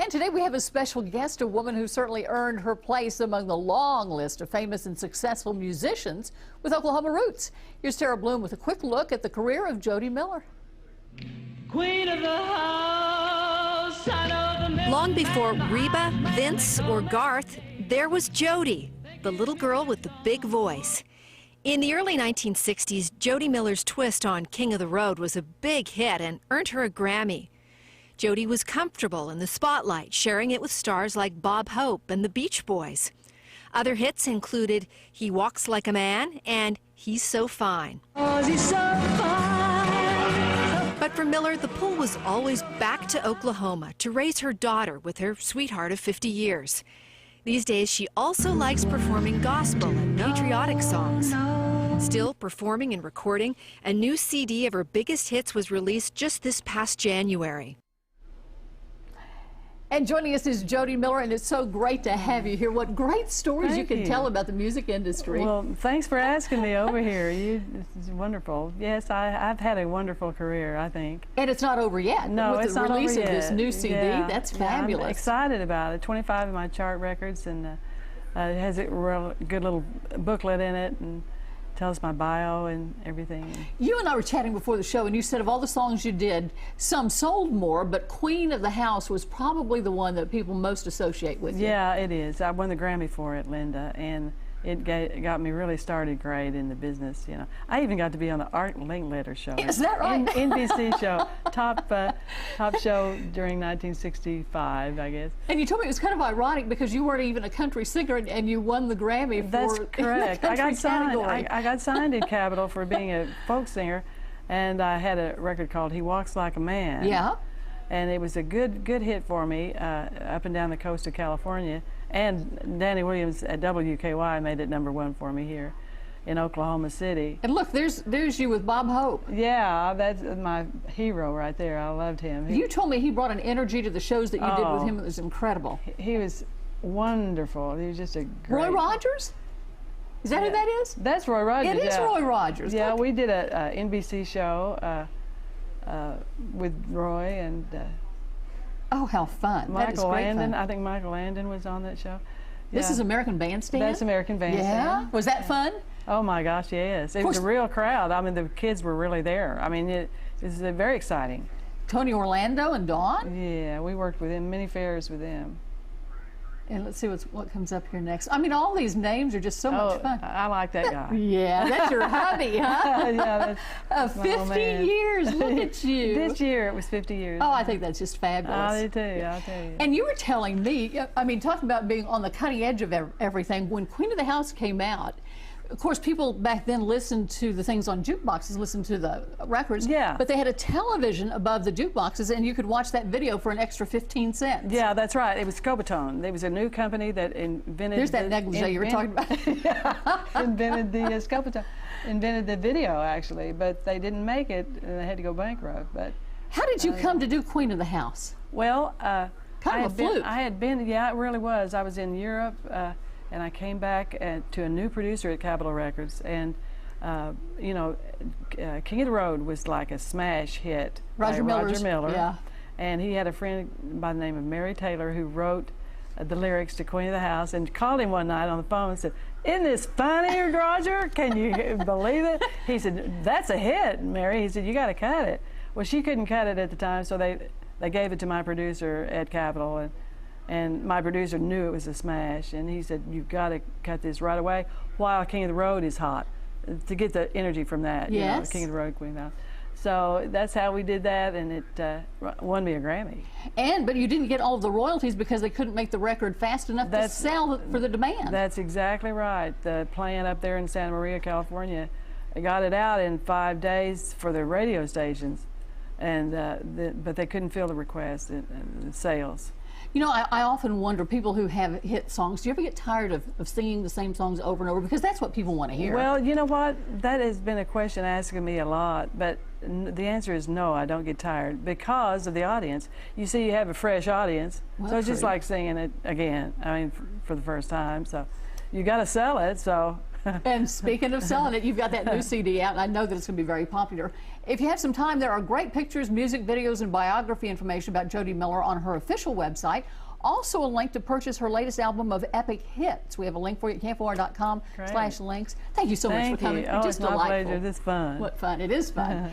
And today we have a special guest, a woman who certainly earned her place among the long list of famous and successful musicians with Oklahoma roots. Here's Tara Bloom with a quick look at the career of Jody Miller. Queen of the house, I know the Long before Reba, Vince, or Garth, there was Jody, the little girl with the big voice. In the early 1960s, Jody Miller's twist on King of the Road was a big hit and earned her a Grammy. Jody was comfortable in the spotlight, sharing it with stars like Bob Hope and the Beach Boys. Other hits included He Walks Like a Man and He's So Fine. Oh, he's so fine. But for Miller, the pull was always back to Oklahoma to raise her daughter with her sweetheart of 50 years. These days, she also likes performing gospel and patriotic songs. Still performing and recording, a new CD of her biggest hits was released just this past January. And joining us is Jody Miller, and it's so great to have you here. What great stories you can tell about the music industry. Well, thanks for asking me over here. This is wonderful. Yes, I've had a wonderful career, I think. And it's not over yet. No, with it's the not release over of this yet. new CD, that's fabulous. I'm excited about it. 25 of my chart records, and it has a real good little booklet in it, and tells my bio and everything. You and I were chatting before the show, and you said of all the songs you did, some sold more, but Queen of the House was probably the one that people most associate with you. Yeah, it is. I won the Grammy for it, Linda, and it got me really started great in the business. You know, I even got to be on the Art Linkletter show. Is that right? NBC show, top show during 1965, I guess. And you told me it was kind of ironic because you weren't even a country singer, and you won the Grammy for That's correct. I got signed in Capitol for being a folk singer, and I had a record called He Walks Like a Man. Yeah. And it was a good hit for me up and down the coast of California. And Danny Williams at WKY made it #1 for me here in Oklahoma City. And look, there's you with Bob Hope. Yeah, that's my hero right there. I loved him. You told me he brought an energy to the shows that you did with him that was incredible. He was wonderful. He was just a great... Roy Rogers? Is that who that is? That's Roy Rogers. It is Roy Rogers. Yeah, look. we did a NBC show with Roy and oh, how fun. Michael Landon. Fun. I think Michael Landon was on that show. This is American Bandstand? That's American Bandstand. Yeah? Was that fun? Oh my gosh, yes. It was a real crowd. I mean, the kids were really there. I mean, it was very exciting. Tony Orlando and Dawn? Yeah, we worked with them, many fairs with them. And let's see what comes up here next. I mean, all these names are just so much fun. I like that guy. Yeah, that's your hubby, huh? Yeah, that's 50 years, look at you. This year it was 50 years. Oh, I think that's just fabulous. I do too, I'll tell you. And you were telling me, I mean, talking about being on the cutting edge of everything, when Queen of the House came out, of course, people back then listened to the things on jukeboxes, listened to the records. Yeah. But they had a television above the jukeboxes, and you could watch that video for an extra 15 cents. Yeah, that's right. It was Scobotone. It was a new company that invented... There's that negligee you were talking about. Yeah, invented the Scobotone. Invented the video, actually, but they didn't make it, and they had to go bankrupt. But how did you come to do Queen of the House? Well, kind of a fluke. I had been, yeah, it really was. I was in Europe, and I came back to a new producer at Capitol Records, and you know, King of the Road was like a smash hit. Roger Miller. Yeah. And he had a friend by the name of Mary Taylor who wrote the lyrics to Queen of the House, and called him one night on the phone and said, "Isn't this funny, Roger? Can you believe it?" He said, "That's a hit, Mary." He said, "You got to cut it." Well, she couldn't cut it at the time, so they gave it to my producer at Capitol, and my producer knew it was a smash, and he said, "You've got to cut this right away while King of the Road is hot," to get the energy from that. Yes. You know, King of the Road, Queen of the House. So that's how we did that, and it won me a Grammy. But you didn't get all of the royalties because they couldn't make the record fast enough to sell for the demand. That's exactly right. The plant up there in Santa Maria, California, got it out in 5 days for the radio stations, and but they couldn't fill the request and sales. You know, I often wonder, people who have hit songs, do you ever get tired of singing the same songs over and over? Because that's what people want to hear. Well, you know what? That has been a question asking me a lot, but the answer is no, I don't get tired because of the audience. You see, you have a fresh audience, so it's just like singing it again, I mean, for the first time, so you got to sell it, so. And speaking of selling it, you've got that new CD out, and I know that it's going to be very popular. If you have some time, there are great pictures, music videos, and biography information about Jody Miller on her official website. Also a link to purchase her latest album of epic hits. We have a link for you at camp4.com/links. Thank you so much for coming. Oh, Just it's my delightful. pleasure. This is fun. What fun. It is fun.